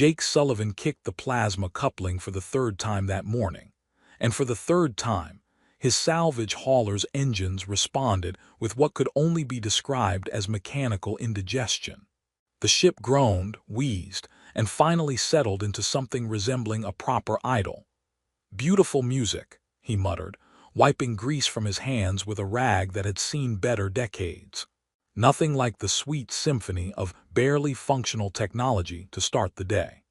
Jake Sullivan kicked the plasma coupling for the third time that morning, and for the third time, his salvage hauler's engines responded with what could only be described as mechanical indigestion. The ship groaned, wheezed, and finally settled into something resembling a proper idle. "Beautiful music," he muttered, wiping grease from his hands with a rag that had seen better decades. Nothing like the sweet symphony of barely functional technology to start the day.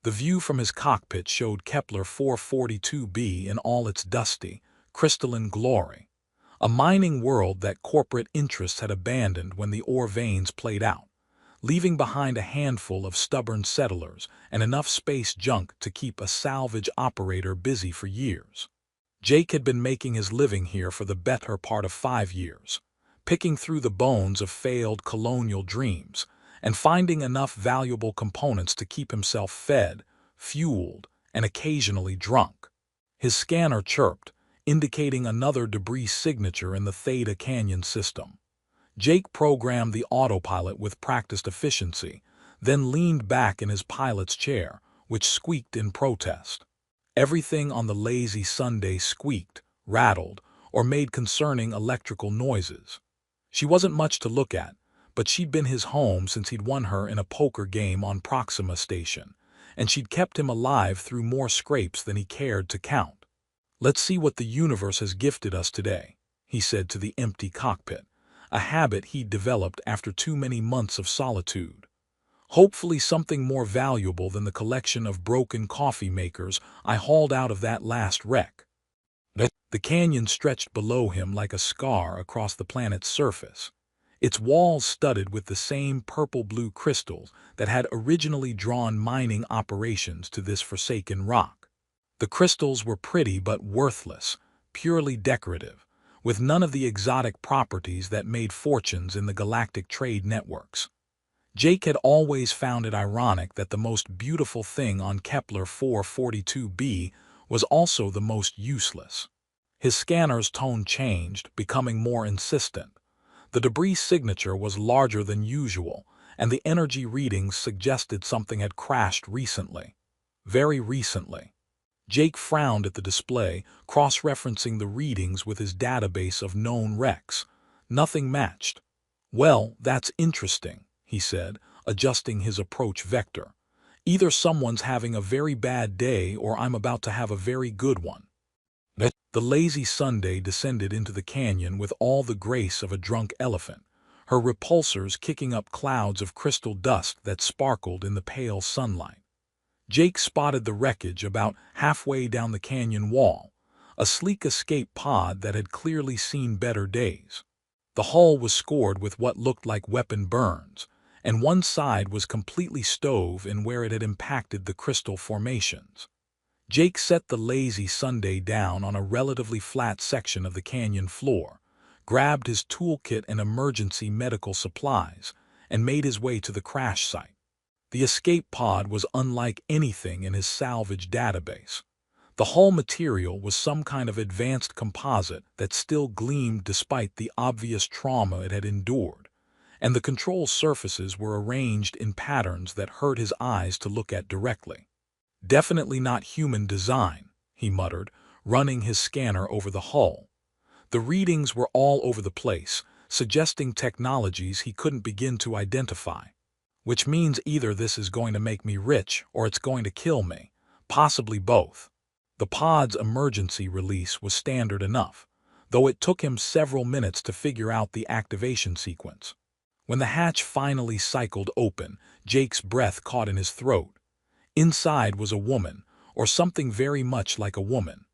The view from his cockpit showed Kepler 442b in all its dusty, crystalline glory, a mining world that corporate interests had abandoned when the ore veins played out, leaving behind a handful of stubborn settlers and enough space junk to keep a salvage operator busy for years. Jake had been making his living here for the better part of 5 years, picking through the bones of failed colonial dreams and finding enough valuable components to keep himself fed, fueled, and occasionally drunk. His scanner chirped, indicating another debris signature in the Theta Canyon system. Jake programmed the autopilot with practiced efficiency, then leaned back in his pilot's chair, which squeaked in protest. Everything on the lazy Sunday squeaked, rattled, or made concerning electrical noises. She wasn't much to look at, but she'd been his home since he'd won her in a poker game on Proxima Station, and she'd kept him alive through more scrapes than he cared to count. "Let's see what the universe has gifted us today," he said to the empty cockpit, a habit he'd developed after too many months of solitude. "Hopefully something more valuable than the collection of broken coffee makers I hauled out of that last wreck." The canyon stretched below him like a scar across the planet's surface, its walls studded with the same purple-blue crystals that had originally drawn mining operations to this forsaken rock. The crystals were pretty but worthless, purely decorative, with none of the exotic properties that made fortunes in the galactic trade networks. Jake had always found it ironic that the most beautiful thing on Kepler 442b was also the most useless. His scanner's tone changed, becoming more insistent. The debris signature was larger than usual, and the energy readings suggested something had crashed recently. Very recently. Jake frowned at the display, cross-referencing the readings with his database of known wrecks. Nothing matched. "Well, that's interesting," he said, adjusting his approach vector. "Either someone's having a very bad day or I'm about to have a very good one." The lazy Sunday descended into the canyon with all the grace of a drunk elephant, her repulsors kicking up clouds of crystal dust that sparkled in the pale sunlight. Jake spotted the wreckage about halfway down the canyon wall, a sleek escape pod that had clearly seen better days. The hull was scored with what looked like weapon burns, and one side was completely stove in where it had impacted the crystal formations. Jake set the lazy Sunday down on a relatively flat section of the canyon floor, grabbed his toolkit and emergency medical supplies, and made his way to the crash site. The escape pod was unlike anything in his salvage database. The hull material was some kind of advanced composite that still gleamed despite the obvious trauma it had endured, and the control surfaces were arranged in patterns that hurt his eyes to look at directly. "Definitely not human design," he muttered, running his scanner over the hull. The readings were all over the place, suggesting technologies he couldn't begin to identify. "Which means either this is going to make me rich or it's going to kill me, possibly both." The pod's emergency release was standard enough, though it took him several minutes to figure out the activation sequence. When the hatch finally cycled open, Jake's breath caught in his throat. Inside was a woman, or something very much like a woman.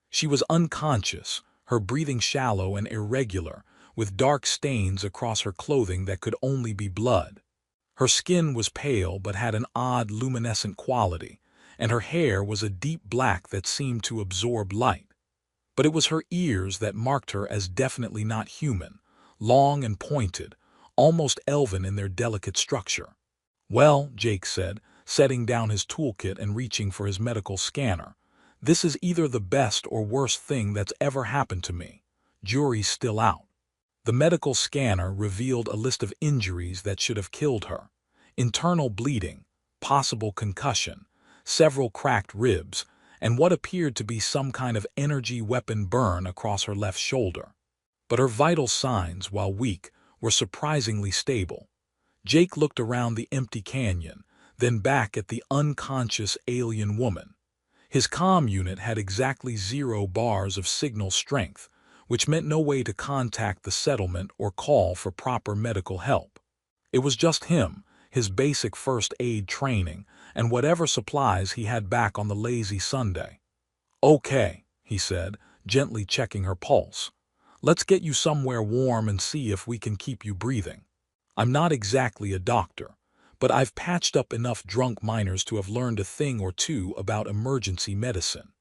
She was unconscious, her breathing shallow and irregular, with dark stains across her clothing that could only be blood. Her skin was pale but had an odd luminescent quality, and her hair was a deep black that seemed to absorb light. But it was her ears that marked her as definitely not human, long and pointed, almost elven in their delicate structure. "Well," Jake said, setting down his toolkit and reaching for his medical scanner, "this is either the best or worst thing that's ever happened to me. Jury's still out." The medical scanner revealed a list of injuries that should have killed her: internal bleeding, possible concussion, several cracked ribs, and what appeared to be some kind of energy weapon burn across her left shoulder. But her vital signs, while weak, were surprisingly stable. Jake looked around the empty canyon, then back at the unconscious alien woman. His comm unit had exactly 0 bars of signal strength, which meant no way to contact the settlement or call for proper medical help. It was just him, his basic first aid training, and whatever supplies he had back on the lazy Sunday. "Okay," he said, gently checking her pulse. "Let's get you somewhere warm and see if we can keep you breathing. I'm not exactly a doctor, but I've patched up enough drunk miners to have learned a thing or two about emergency medicine."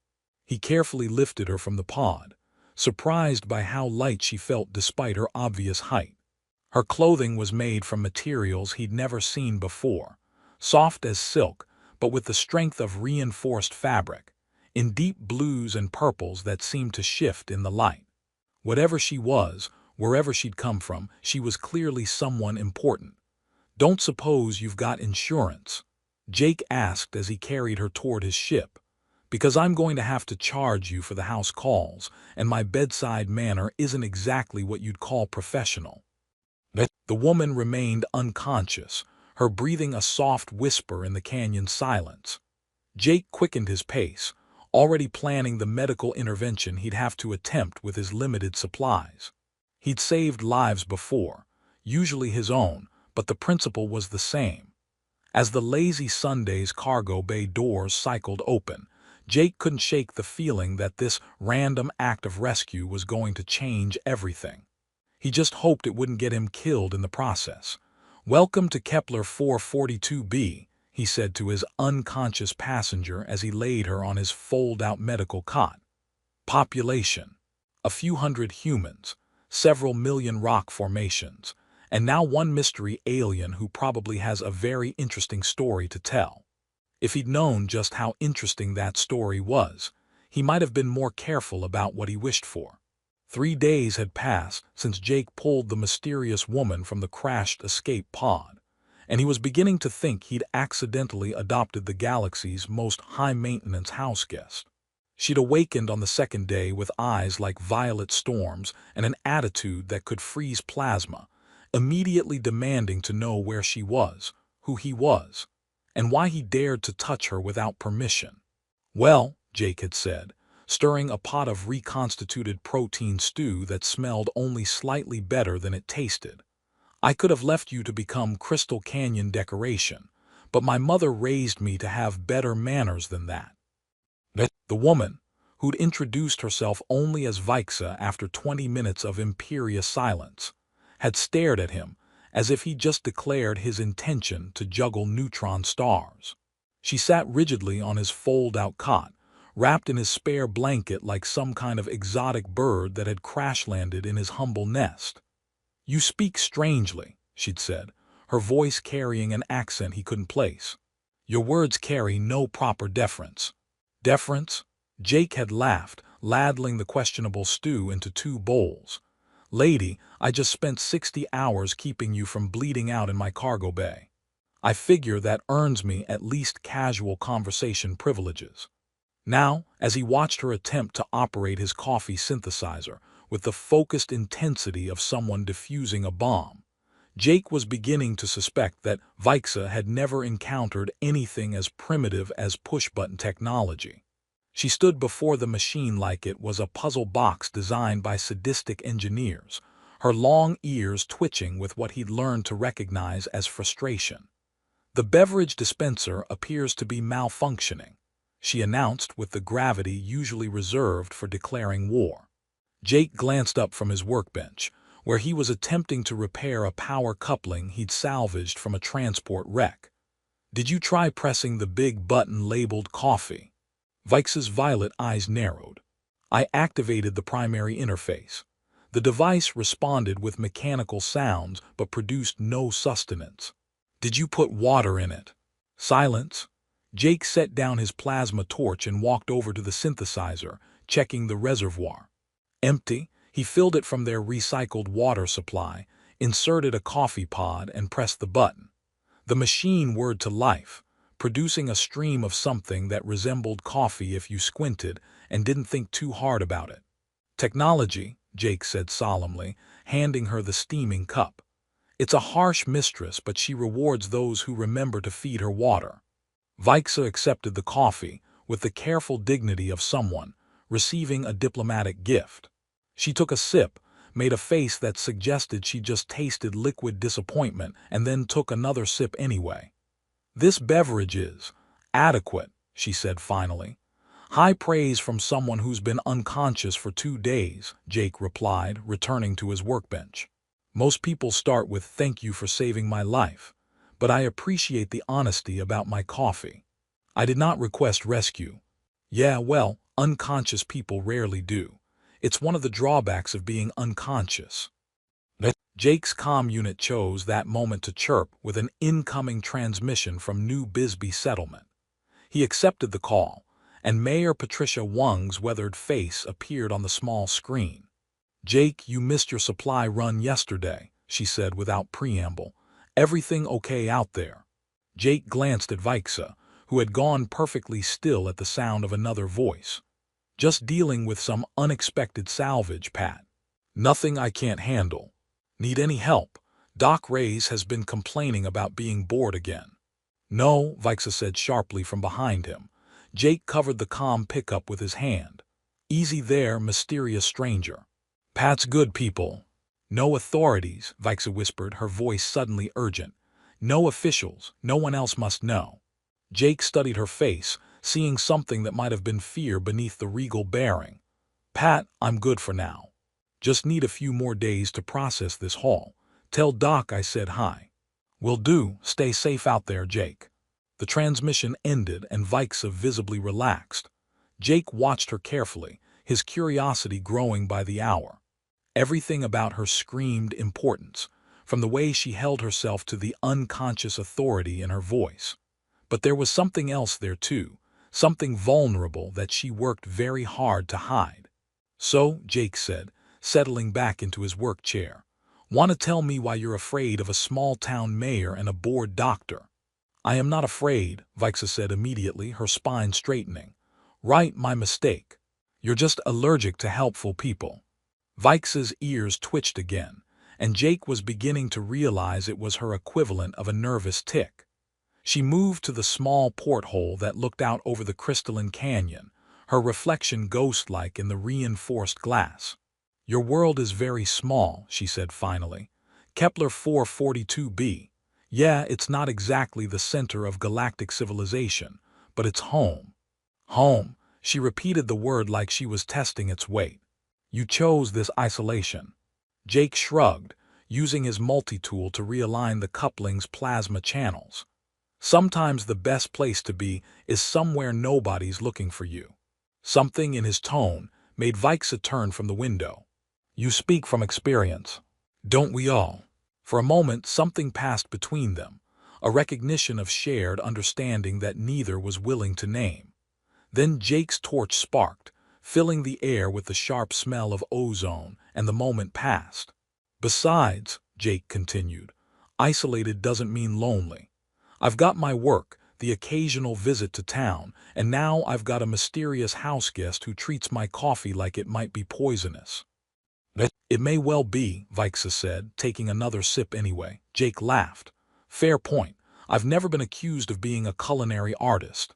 He carefully lifted her from the pod, surprised by how light she felt despite her obvious height. Her clothing was made from materials he'd never seen before, soft as silk, but with the strength of reinforced fabric, in deep blues and purples that seemed to shift in the light. Whatever she was, wherever she'd come from, she was clearly someone important. "Don't suppose you've got insurance?" Jake asked as he carried her toward his ship. "Because I'm going to have to charge you for the house calls, and my bedside manner isn't exactly what you'd call professional." The woman remained unconscious, her breathing a soft whisper in the canyon silence. Jake quickened his pace, already planning the medical intervention he'd have to attempt with his limited supplies. He'd saved lives before, usually his own, but the principle was the same. As the lazy Sunday's cargo bay doors cycled open, Jake couldn't shake the feeling that this random act of rescue was going to change everything. He just hoped it wouldn't get him killed in the process. "Welcome to Kepler 442b, he said to his unconscious passenger as he laid her on his fold-out medical cot. "Population: a few hundred humans, several million rock formations, and now one mystery alien who probably has a very interesting story to tell." If he'd known just how interesting that story was, he might have been more careful about what he wished for. 3 days had passed since Jake pulled the mysterious woman from the crashed escape pod, and he was beginning to think he'd accidentally adopted the galaxy's most high-maintenance houseguest. She'd awakened on the 2nd day with eyes like violet storms and an attitude that could freeze plasma, immediately demanding to know where she was, who he was, and why he dared to touch her without permission. "Well," Jake had said, stirring a pot of reconstituted protein stew that smelled only slightly better than it tasted, "I could have left you to become Crystal Canyon decoration, but my mother raised me to have better manners than that." The woman, who'd introduced herself only as Vixa after 20 minutes of imperious silence, had stared at him as if he'd just declared his intention to juggle neutron stars. She sat rigidly on his fold-out cot, wrapped in his spare blanket like some kind of exotic bird that had crash-landed in his humble nest. "You speak strangely," she'd said, her voice carrying an accent he couldn't place. "Your words carry no proper deference." "Deference?" Jake had laughed, ladling the questionable stew into 2 bowls. "Lady, I just spent 60 hours keeping you from bleeding out in my cargo bay. I figure that earns me at least casual conversation privileges." Now, as he watched her attempt to operate his coffee synthesizer with the focused intensity of someone defusing a bomb, Jake was beginning to suspect that Vixa had never encountered anything as primitive as push-button technology. She stood before the machine like it was a puzzle box designed by sadistic engineers, her long ears twitching with what he'd learned to recognize as frustration. "The beverage dispenser appears to be malfunctioning," she announced with the gravity usually reserved for declaring war. Jake glanced up from his workbench, where he was attempting to repair a power coupling he'd salvaged from a transport wreck. "Did you try pressing the big button labeled coffee?" Vix's violet eyes narrowed. "I activated the primary interface. The device responded with mechanical sounds but produced no sustenance." "Did you put water in it?" Silence. Jake set down his plasma torch and walked over to the synthesizer, checking the reservoir. Empty. He filled it from their recycled water supply, inserted a coffee pod, and pressed the button. The machine whirred to life, producing a stream of something that resembled coffee if you squinted and didn't think too hard about it. Technology, Jake said solemnly, handing her the steaming cup. It's a harsh mistress, but she rewards those who remember to feed her water. Vixa accepted the coffee with the careful dignity of someone receiving a diplomatic gift. She took a sip, made a face that suggested she just tasted liquid disappointment, and then took another sip anyway. "This beverage is adequate," she said finally. "High praise from someone who's been unconscious for 2 days," Jake replied, returning to his workbench. "Most people start with 'thank you for saving my life,' but I appreciate the honesty about my coffee. I did not request rescue." "Yeah, well, unconscious people rarely do. It's one of the drawbacks of being unconscious." Jake's comm unit chose that moment to chirp with an incoming transmission from New Bisbee Settlement. He accepted the call, and Mayor Patricia Wung's weathered face appeared on the small screen. "Jake, you missed your supply run yesterday," she said without preamble. "Everything okay out there?" Jake glanced at Vixa, who had gone perfectly still at the sound of another voice. "Just dealing with some unexpected salvage, Pat. Nothing I can't handle. Need any help? Doc Reyes has been complaining about being bored again." "No," Vixa said sharply from behind him. Jake covered the comm pickup with his hand. "Easy there, mysterious stranger. Pat's good people." "No authorities," Vixa whispered, her voice suddenly urgent. "No officials, no one else must know." Jake studied her face, seeing something that might have been fear beneath the regal bearing. "Pat, I'm good for now. Just need a few more days to process this haul. Tell Doc I said hi." "Will do. Stay safe out there, Jake." The transmission ended and Vixa visibly relaxed. Jake watched her carefully, his curiosity growing by the hour. Everything about her screamed importance, from the way she held herself to the unconscious authority in her voice. But there was something else there too, something vulnerable that she worked very hard to hide. "So," Jake said, settling back into his work chair, "want to tell me why you're afraid of a small-town mayor and a bored doctor?" "I am not afraid," Vixa said immediately, her spine straightening. "Right, my mistake. You're just allergic to helpful people." Vixa's ears twitched again, and Jake was beginning to realize it was her equivalent of a nervous tic. She moved to the small porthole that looked out over the crystalline canyon, her reflection ghost-like in the reinforced glass. "Your world is very small," she said finally. "Kepler 442b. Yeah, it's not exactly the center of galactic civilization, but it's home." "Home," she repeated the word like she was testing its weight. "You chose this isolation." Jake shrugged, using his multi-tool to realign the coupling's plasma channels. "Sometimes the best place to be is somewhere nobody's looking for you." Something in his tone made Vixa turn from the window. "You speak from experience. Don't we all?" For a moment something passed between them, a recognition of shared understanding that neither was willing to name. Then Jake's torch sparked, filling the air with the sharp smell of ozone, and the moment passed. "Besides," Jake continued, "isolated doesn't mean lonely. I've got my work, the occasional visit to town, and now I've got a mysterious house guest who treats my coffee like it might be poisonous." "It may well be," Vixa said, taking another sip anyway. Jake laughed. "Fair point. I've never been accused of being a culinary artist."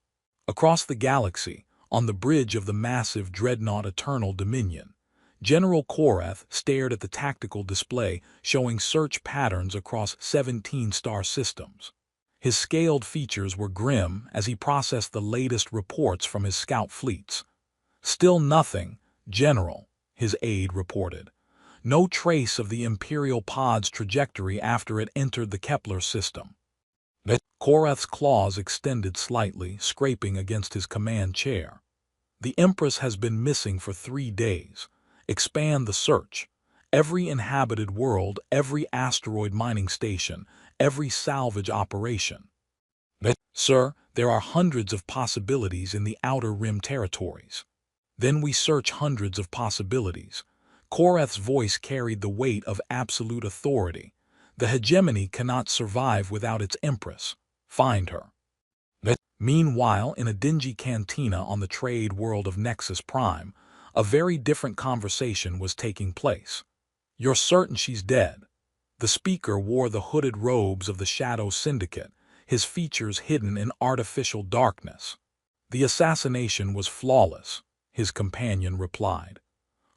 Across the galaxy, on the bridge of the massive dreadnought Eternal Dominion, General Korath stared at the tactical display showing search patterns across 17 star systems. His scaled features were grim as he processed the latest reports from his scout fleets. "Still nothing, General," his aide reported. "No trace of the Imperial pod's trajectory after it entered the Kepler system." Korath's claws extended slightly, scraping against his command chair. "The Empress has been missing for 3 days. Expand the search. Every inhabited world, every asteroid mining station, every salvage operation." "Sir, there are hundreds of possibilities in the Outer Rim territories." "Then we search hundreds of possibilities." Korath's voice carried the weight of absolute authority. "The hegemony cannot survive without its empress. Find her." Meanwhile, in a dingy cantina on the trade world of Nexus Prime, a very different conversation was taking place. "You're certain she's dead?" The speaker wore the hooded robes of the Shadow Syndicate, his features hidden in artificial darkness. "The assassination was flawless," his companion replied.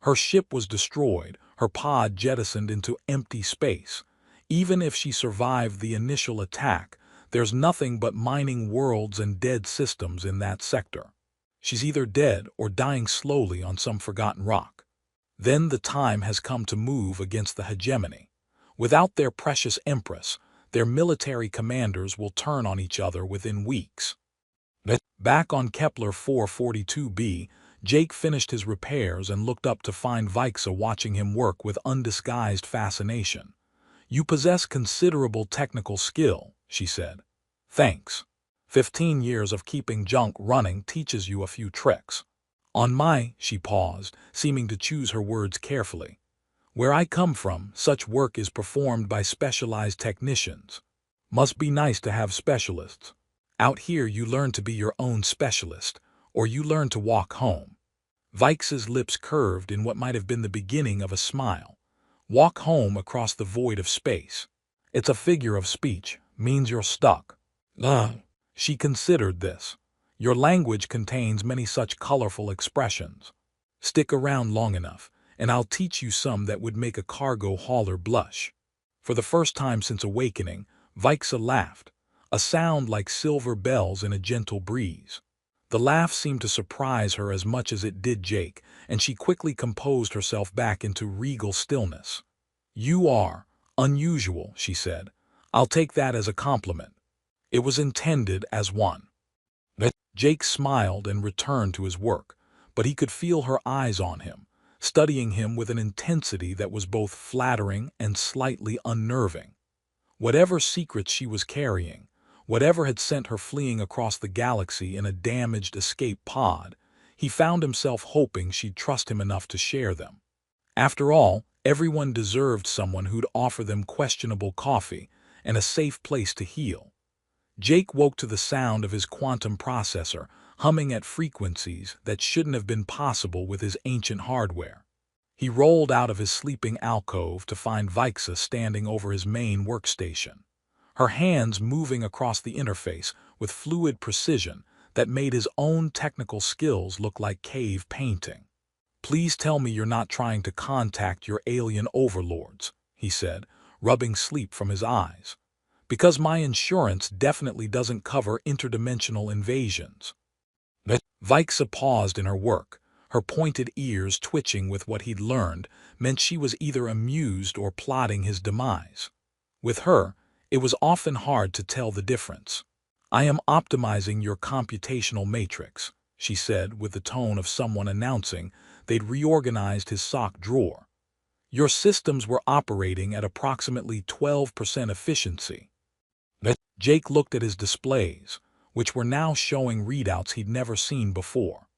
"Her ship was destroyed, her pod jettisoned into empty space. Even if she survived the initial attack, there's nothing but mining worlds and dead systems in that sector. She's either dead or dying slowly on some forgotten rock. Then the time has come to move against the hegemony. Without their precious empress, their military commanders will turn on each other within weeks." Back on Kepler 442b, Jake finished his repairs and looked up to find Vixa watching him work with undisguised fascination. "You possess considerable technical skill," she said. "Thanks. 15 years of keeping junk running teaches you a few tricks. She paused, seeming to choose her words carefully. "Where I come from, such work is performed by specialized technicians. Must be nice to have specialists. Out here you learn to be your own specialist, or you learn to walk home." Vix's lips curved in what might have been the beginning of a smile. "Walk home across the void of space. It's a figure of speech, means you're stuck." She considered this. "Your language contains many such colorful expressions. Stick around long enough, and I'll teach you some that would make a cargo hauler blush." For the first time since awakening, Vixa laughed, a sound like silver bells in a gentle breeze. The laugh seemed to surprise her as much as it did Jake, and she quickly composed herself back into regal stillness. "You are unusual," she said. "I'll take that as a compliment." It was intended as one. Jake smiled and returned to his work, but he could feel her eyes on him, studying him with an intensity that was both flattering and slightly unnerving. Whatever secrets she was carrying, whatever had sent her fleeing across the galaxy in a damaged escape pod, he found himself hoping she'd trust him enough to share them. After all, everyone deserved someone who'd offer them questionable coffee and a safe place to heal. Jake woke to the sound of his quantum processor humming at frequencies that shouldn't have been possible with his ancient hardware. He rolled out of his sleeping alcove to find Vixa standing over his main workstation, her hands moving across the interface with fluid precision that made his own technical skills look like cave painting. "Please tell me you're not trying to contact your alien overlords," he said, rubbing sleep from his eyes. "Because my insurance definitely doesn't cover interdimensional invasions." Vixa paused in her work, her pointed ears twitching with what he'd learned meant she was either amused or plotting his demise. With her, it was often hard to tell the difference. "I am optimizing your computational matrix," she said with the tone of someone announcing they'd reorganized his sock drawer. "Your systems were operating at approximately 12% efficiency." Jake looked at his displays, which were now showing readouts he'd never seen before.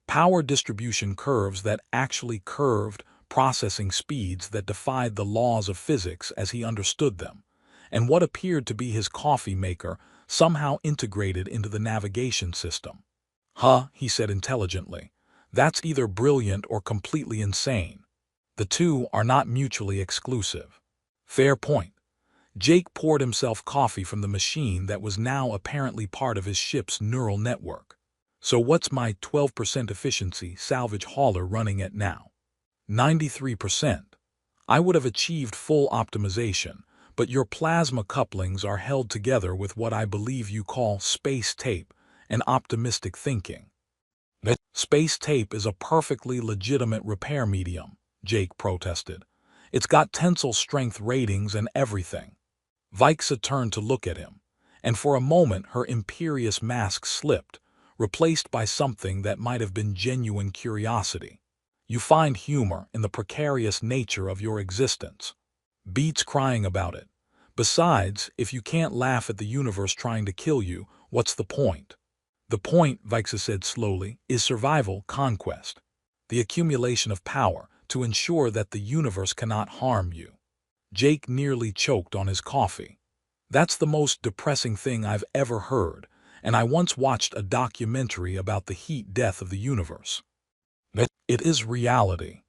Power distribution curves that actually curved, processing speeds that defied the laws of physics as he understood them, and what appeared to be his coffee maker somehow integrated into the navigation system. He said intelligently. "That's either brilliant or completely insane. The two are not mutually exclusive." "Fair point." Jake poured himself coffee from the machine that was now apparently part of his ship's neural network. "So what's my 12% efficiency salvage hauler running at now?" 93%. I would have achieved full optimization, but your plasma couplings are held together with what I believe you call space tape and optimistic thinking." "Space tape is a perfectly legitimate repair medium," Jake protested. "It's got tensile strength ratings and everything." Vixa turned to look at him, and for a moment her imperious mask slipped, replaced by something that might have been genuine curiosity. "You find humor in the precarious nature of your existence. Beats crying about it. Besides, if you can't laugh at the universe trying to kill you, what's the point?" "The point," Vixa said slowly, "is survival, conquest. The accumulation of power to ensure that the universe cannot harm you." Jake nearly choked on his coffee. "That's the most depressing thing I've ever heard, and I once watched a documentary about the heat death of the universe. It is reality.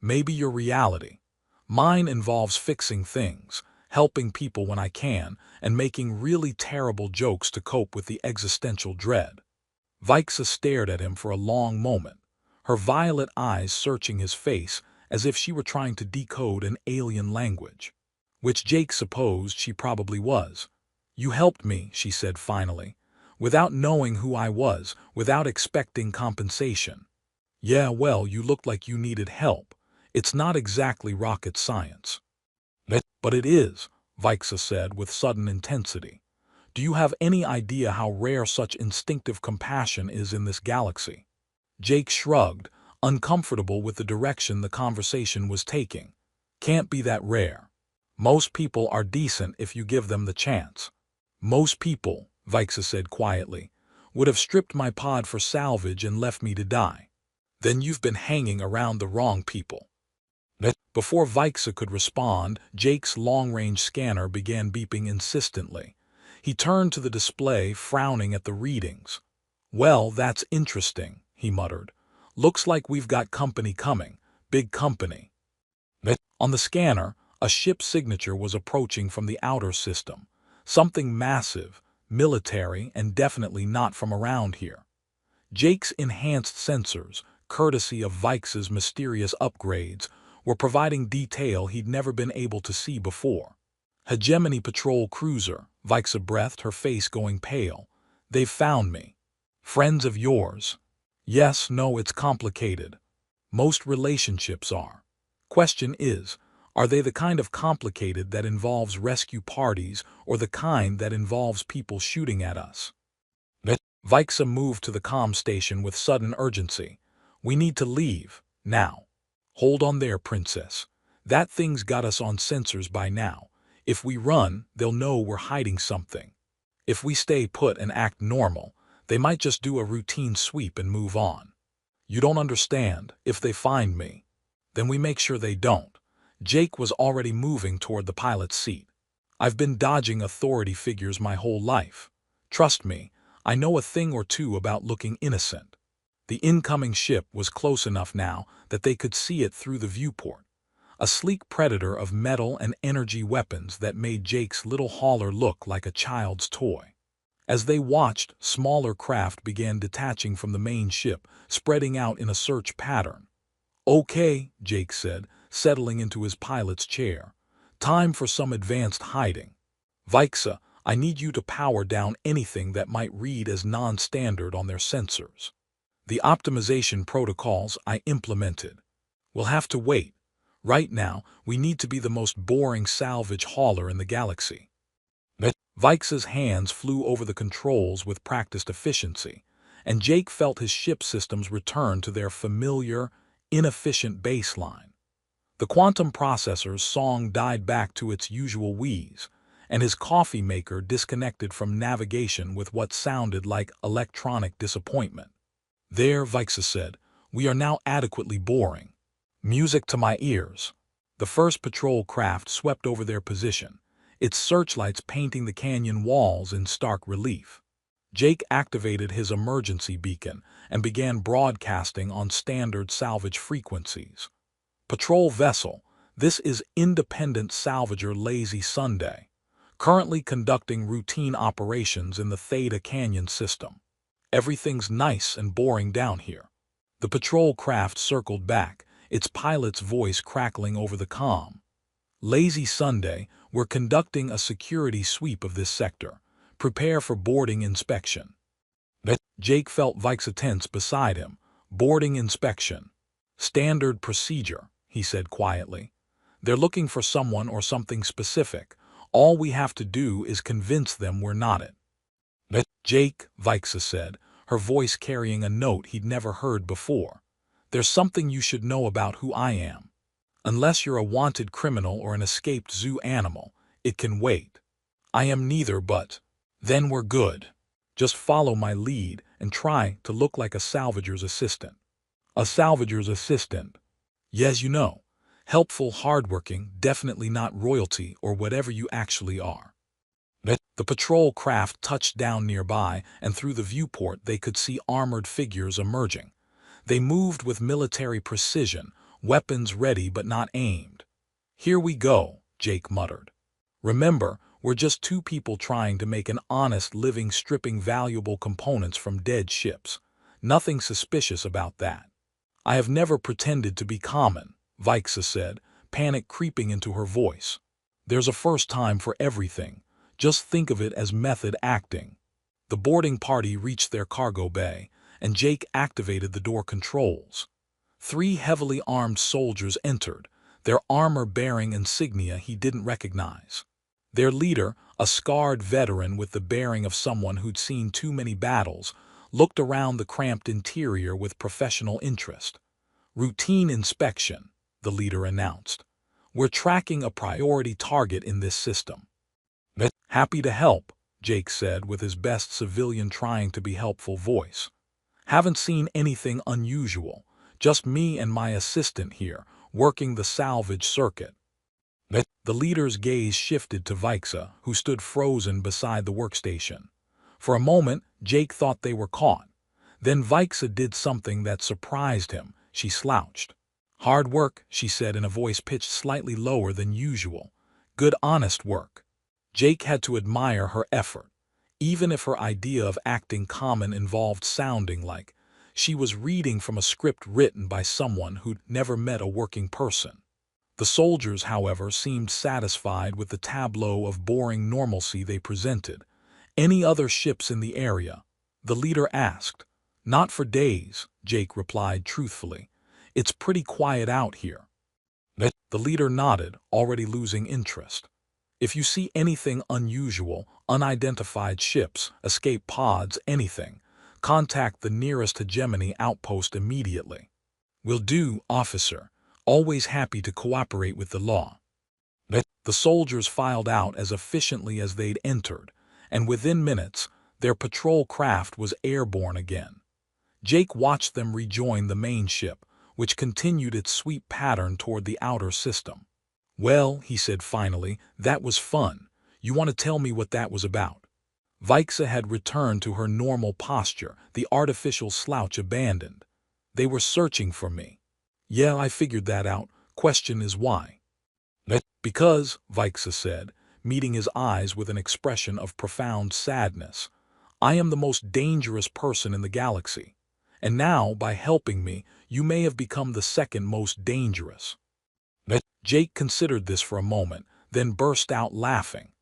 Maybe your reality. Mine involves fixing things, helping people when I can, and making really terrible jokes to cope with the existential dread. Vixa stared at him for a long moment, her violet eyes searching his face as if she were trying to decode an alien language. Which Jake supposed she probably was. "You helped me," she said finally, "without knowing who I was, without expecting compensation." "Yeah, well, you looked like you needed help. It's not exactly rocket science." "But it is," Vixa said with sudden intensity. "Do you have any idea how rare such instinctive compassion is in this galaxy?" Jake shrugged, uncomfortable with the direction the conversation was taking. "Can't be that rare. Most people are decent if you give them the chance." "Most people," Vixa said quietly, "would have stripped my pod for salvage and left me to die." "Then you've been hanging around the wrong people." Before Vixa could respond, Jake's long-range scanner began beeping insistently. He turned to the display, frowning at the readings. "Well, that's interesting," he muttered. "Looks like we've got company coming. Big company." On the scanner, a ship signature was approaching from the outer system. Something massive, military, and definitely not from around here. Jake's enhanced sensors, courtesy of Vixa's mysterious upgrades, were providing detail he'd never been able to see before. "Hegemony patrol cruiser," Vixa breathed, her face going pale. "They've found me." "Friends of yours?" "Yes, no, it's complicated. Most relationships are. Question is, are they the kind of complicated that involves rescue parties or the kind that involves people shooting at us?" Vixa moved to the comm station with sudden urgency. "We need to leave, now." "Hold on there, princess. That thing's got us on sensors by now. If we run, they'll know we're hiding something. If we stay put and act normal, they might just do a routine sweep and move on. You don't understand. If they find me, then we make sure they don't." Jake was already moving toward the pilot's seat. "I've been dodging authority figures my whole life. Trust me, I know a thing or two about looking innocent." The incoming ship was close enough now that they could see it through the viewport. A sleek predator of metal and energy weapons that made Jake's little hauler look like a child's toy. As they watched, smaller craft began detaching from the main ship, spreading out in a search pattern. "Okay," Jake said, settling into his pilot's chair. "Time for some advanced hiding. Vixa, I need you to power down anything that might read as non-standard on their sensors. The optimization protocols I implemented. We'll have to wait. Right now, we need to be the most boring salvage hauler in the galaxy." Vixa's hands flew over the controls with practiced efficiency, and Jake felt his ship systems return to their familiar, inefficient baseline. The quantum processor's song died back to its usual wheeze, and his coffee maker disconnected from navigation with what sounded like electronic disappointment. "There," Vixa said, "we are now adequately boring. Music to my ears." The first patrol craft swept over their position, its searchlights painting the canyon walls in stark relief. Jake activated his emergency beacon and began broadcasting on standard salvage frequencies. "Patrol vessel, this is Independent Salvager Lazy Sunday, currently conducting routine operations in the Theta Canyon system. Everything's nice and boring down here." The patrol craft circled back, its pilot's voice crackling over the comm. "Lazy Sunday, we're conducting a security sweep of this sector. Prepare for boarding inspection." Jake felt Vixa tense beside him. "Boarding inspection. Standard procedure," he said quietly. "They're looking for someone or something specific. All we have to do is convince them we're not it." "Jake," Vixa said, her voice carrying a note he'd never heard before. "There's something you should know about who I am. Unless you're a wanted criminal or an escaped zoo animal, it can wait. I am neither, but then we're good. Just follow my lead and try to look like a salvager's assistant." "A salvager's assistant?" "Yes, you know. Helpful, hardworking, definitely not royalty or whatever you actually are." The patrol craft touched down nearby, and through the viewport they could see armored figures emerging. They moved with military precision, weapons ready but not aimed. "Here we go," Jake muttered. "Remember, we're just two people trying to make an honest living stripping valuable components from dead ships. Nothing suspicious about that." "I have never pretended to be common," Vixa said, panic creeping into her voice. "There's a first time for everything. Just think of it as method acting." The boarding party reached their cargo bay, and Jake activated the door controls. 3 heavily armed soldiers entered, their armor bearing insignia he didn't recognize. Their leader, a scarred veteran with the bearing of someone who'd seen too many battles, looked around the cramped interior with professional interest. "Routine inspection," the leader announced. "We're tracking a priority target in this system." "Happy to help," Jake said with his best civilian trying to be helpful voice. "Haven't seen anything unusual, just me and my assistant here, working the salvage circuit." The leader's gaze shifted to Vixa, who stood frozen beside the workstation. For a moment, Jake thought they were caught. Then Vixa did something that surprised him. She slouched. "Hard work," she said in a voice pitched slightly lower than usual. "Good honest work." Jake had to admire her effort. Even if her idea of acting common involved sounding like she was reading from a script written by someone who'd never met a working person. The soldiers, however, seemed satisfied with the tableau of boring normalcy they presented. "Any other ships in the area?" the leader asked. "Not for days," Jake replied truthfully. "It's pretty quiet out here." The leader nodded, already losing interest. "If you see anything unusual, unidentified ships, escape pods, anything, contact the nearest hegemony outpost immediately." "Will do, officer. Always happy to cooperate with the law." The soldiers filed out as efficiently as they'd entered, and within minutes, their patrol craft was airborne again. Jake watched them rejoin the main ship, which continued its sweep pattern toward the outer system. "Well," he said finally, "that was fun. You want to tell me what that was about?" Vixa had returned to her normal posture, the artificial slouch abandoned. "They were searching for me." "Yeah, I figured that out. Question is why?" "Because," Vixa said, meeting his eyes with an expression of profound sadness, "I am the most dangerous person in the galaxy. And now, by helping me, you may have become the second most dangerous." Jake considered this for a moment, then burst out laughing.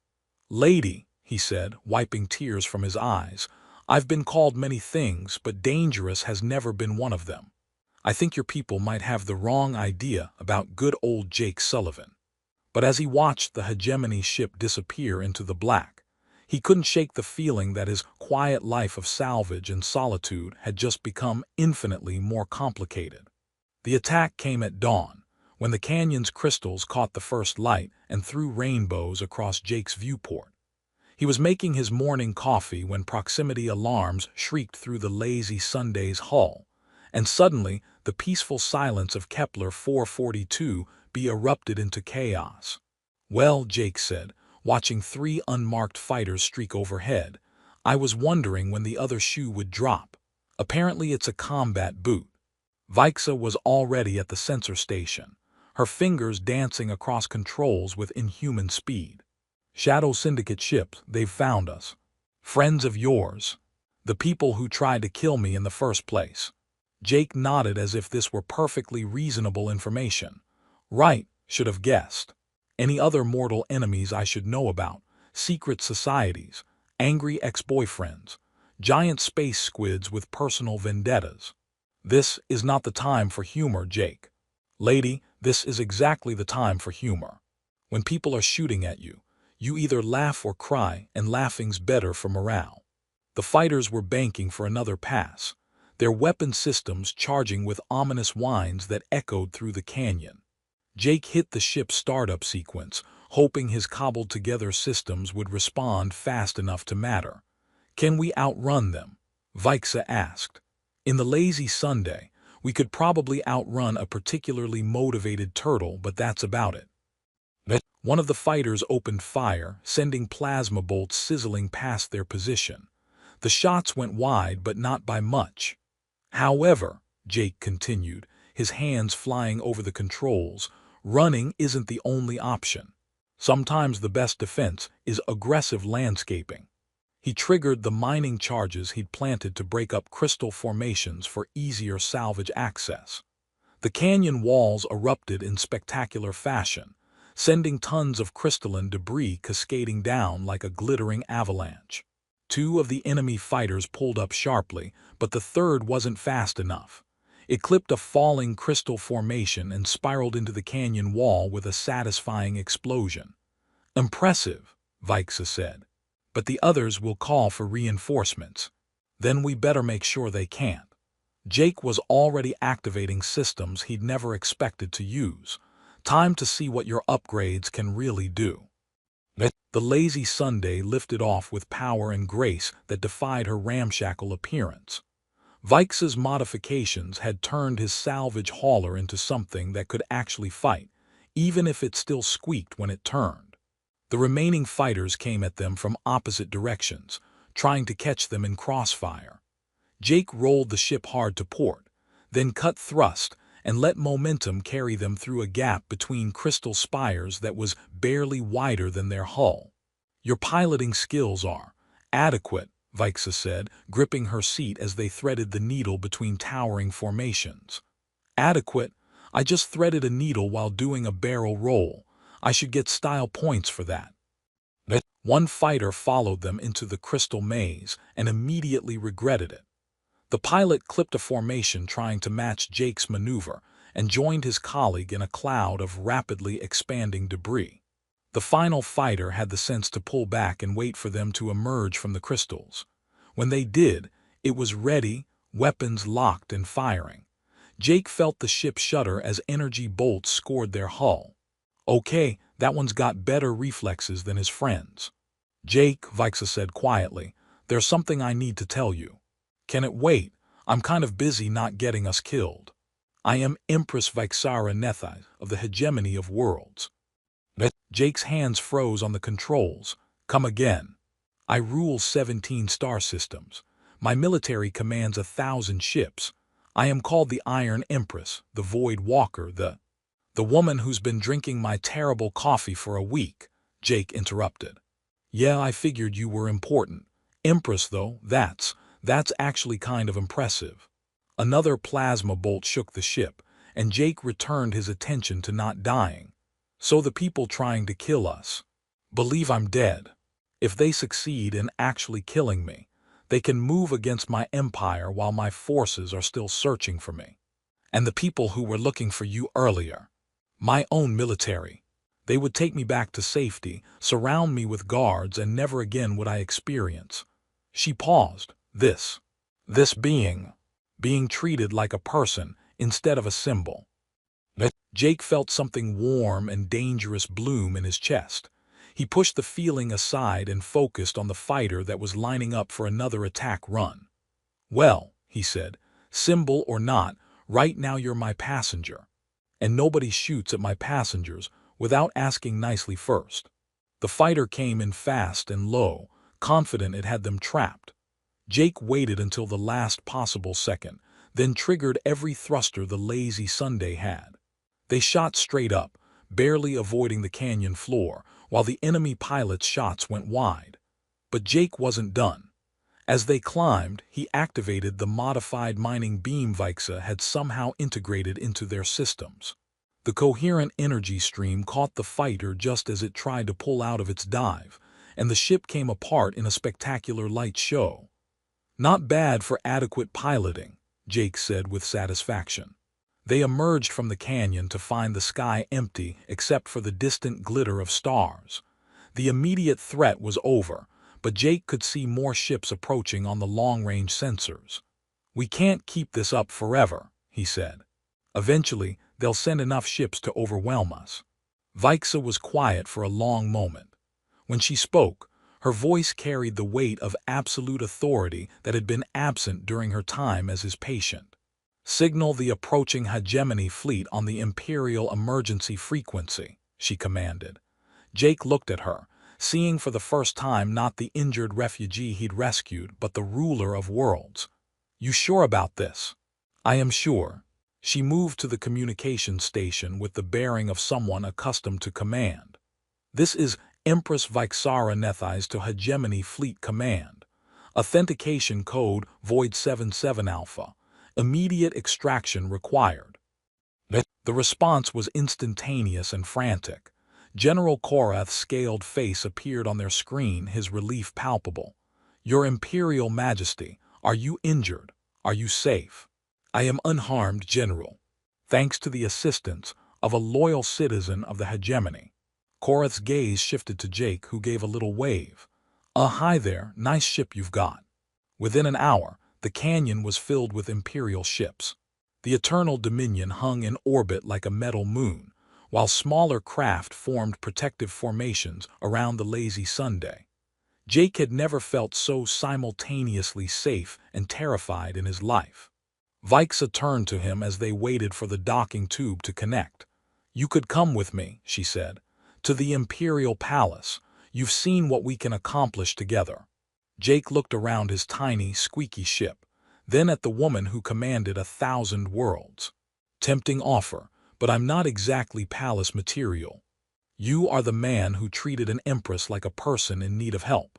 "Lady," he said, wiping tears from his eyes, "I've been called many things, but dangerous has never been one of them. I think your people might have the wrong idea about good old Jake Sullivan." But as he watched the hegemony ship disappear into the black, he couldn't shake the feeling that his quiet life of salvage and solitude had just become infinitely more complicated. The attack came at dawn, when the canyon's crystals caught the first light and threw rainbows across Jake's viewport. He was making his morning coffee when proximity alarms shrieked through the lazy Sunday's hull, and suddenly the peaceful silence of Kepler 442b erupted into chaos. "Well," Jake said, watching 3 unmarked fighters streak overhead, "I was wondering when the other shoe would drop. Apparently it's a combat boot." Vixa was already at the sensor station, her fingers dancing across controls with inhuman speed. "Shadow Syndicate ships, they've found us. Friends of yours. The people who tried to kill me in the first place." Jake nodded as if this were perfectly reasonable information. "Right, should have guessed. Any other mortal enemies I should know about? Secret societies, angry ex-boyfriends, giant space squids with personal vendettas?" "This is not the time for humor, Jake." "Lady, this is exactly the time for humor. When people are shooting at you, you either laugh or cry, and laughing's better for morale." The fighters were banking for another pass, their weapon systems charging with ominous whines that echoed through the canyon. Jake hit the ship's startup sequence, hoping his cobbled-together systems would respond fast enough to matter. "Can we outrun them?" Vixa asked. "In the lazy Sunday, we could probably outrun a particularly motivated turtle, but that's about it." One of the fighters opened fire, sending plasma bolts sizzling past their position. The shots went wide, but not by much. However, Jake continued, his hands flying over the controls, running isn't the only option. Sometimes the best defense is aggressive landscaping. He triggered the mining charges he'd planted to break up crystal formations for easier salvage access. The canyon walls erupted in spectacular fashion, sending tons of crystalline debris cascading down like a glittering avalanche. Two of the enemy fighters pulled up sharply, but the third wasn't fast enough. It clipped a falling crystal formation and spiraled into the canyon wall with a satisfying explosion. "Impressive," Vixa said. "But the others will call for reinforcements. Then we better make sure they can't." Jake was already activating systems he'd never expected to use. Time to see what your upgrades can really do. The lazy Sunday lifted off with power and grace that defied her ramshackle appearance. Vixa's modifications had turned his salvage hauler into something that could actually fight, even if it still squeaked when it turned. The remaining fighters came at them from opposite directions, trying to catch them in crossfire. Jake rolled the ship hard to port, then cut thrust and let momentum carry them through a gap between crystal spires that was barely wider than their hull. "Your piloting skills are adequate," Vixa said, gripping her seat as they threaded the needle between towering formations. "Adequate? I just threaded a needle while doing a barrel roll. I should get style points for that." One fighter followed them into the crystal maze and immediately regretted it. The pilot clipped a formation trying to match Jake's maneuver and joined his colleague in a cloud of rapidly expanding debris. The final fighter had the sense to pull back and wait for them to emerge from the crystals. When they did, it was ready, weapons locked and firing. Jake felt the ship shudder as energy bolts scored their hull. "Okay, that one's got better reflexes than his friends." "Jake," Vixa said quietly, "there's something I need to tell you." "Can it wait? I'm kind of busy not getting us killed. I am Empress Vixara Nethai of the Hegemony of Worlds." Jake's hands froze on the controls. "Come again." "I rule 17 star systems. My military commands 1,000 ships. I am called the Iron Empress, the Void Walker, the woman who's been drinking my terrible coffee for a week," Jake interrupted. "Yeah, I figured you were important. Empress, though, that's actually kind of impressive." Another plasma bolt shook the ship, and Jake returned his attention to not dying. "So the people trying to kill us believe I'm dead. If they succeed in actually killing me, they can move against my empire while my forces are still searching for me. And the people who were looking for you earlier, my own military, they would take me back to safety, surround me with guards, and never again would I experience." She paused. This being treated like a person instead of a symbol. Jake felt something warm and dangerous bloom in his chest. He pushed the feeling aside and focused on the fighter that was lining up for another attack run. "Well," he said, "symbol or not, right now you're my passenger. And nobody shoots at my passengers without asking nicely first." The fighter came in fast and low, confident it had them trapped. Jake waited until the last possible second, then triggered every thruster the lazy Sunday had. They shot straight up, barely avoiding the canyon floor, while the enemy pilot's shots went wide. But Jake wasn't done. As they climbed, he activated the modified mining beam Vixa had somehow integrated into their systems. The coherent energy stream caught the fighter just as it tried to pull out of its dive, and the ship came apart in a spectacular light show. "Not bad for adequate piloting," Jake said with satisfaction. They emerged from the canyon to find the sky empty except for the distant glitter of stars. The immediate threat was over, but Jake could see more ships approaching on the long-range sensors. "We can't keep this up forever," he said. "Eventually, they'll send enough ships to overwhelm us." Vixa was quiet for a long moment. When she spoke, her voice carried the weight of absolute authority that had been absent during her time as his patient. "Signal the approaching hegemony fleet on the Imperial emergency frequency," she commanded. Jake looked at her, seeing for the first time not the injured refugee he'd rescued but the ruler of worlds. "You sure about this?" "I am sure." She moved to the communication station with the bearing of someone accustomed to command. "This is Empress Vixara Nethys to Hegemony Fleet Command. Authentication code Void 77 Alpha. Immediate extraction required." The response was instantaneous and frantic. General Korath's scaled face appeared on their screen, his relief palpable. "Your Imperial Majesty, are you injured? Are you safe?" "I am unharmed, General, thanks to the assistance of a loyal citizen of the hegemony." Korath's gaze shifted to Jake, who gave a little wave. Hi there, nice ship you've got." Within an hour, the canyon was filled with Imperial ships. The Eternal Dominion hung in orbit like a metal moon, while smaller craft formed protective formations around the lazy Sunday. Jake had never felt so simultaneously safe and terrified in his life. Vixa turned to him as they waited for the docking tube to connect. "You could come with me," she said, "to the Imperial Palace. You've seen what we can accomplish together." Jake looked around his tiny, squeaky ship, then at the woman who commanded 1,000 worlds. "Tempting offer, but I'm not exactly palace material. You are the man who treated an empress like a person in need of help,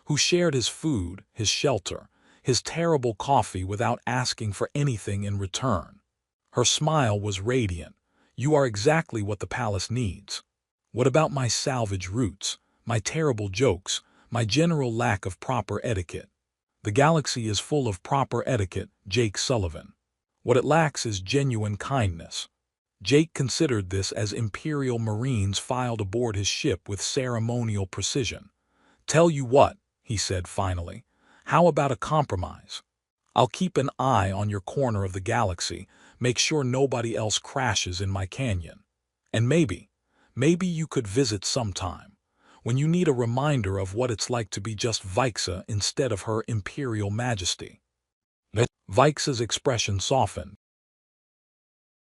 who shared his food, his shelter, his terrible coffee without asking for anything in return." Her smile was radiant. "You are exactly what the palace needs." "What about my salvage roots, my terrible jokes, my general lack of proper etiquette?" "The galaxy is full of proper etiquette, Jake Sullivan. What it lacks is genuine kindness." Jake considered this as Imperial Marines filed aboard his ship with ceremonial precision. "Tell you what," he said finally, "how about a compromise? I'll keep an eye on your corner of the galaxy, make sure nobody else crashes in my canyon. And maybe you could visit sometime, when you need a reminder of what it's like to be just Vixa instead of her Imperial Majesty." Vixa's expression softened.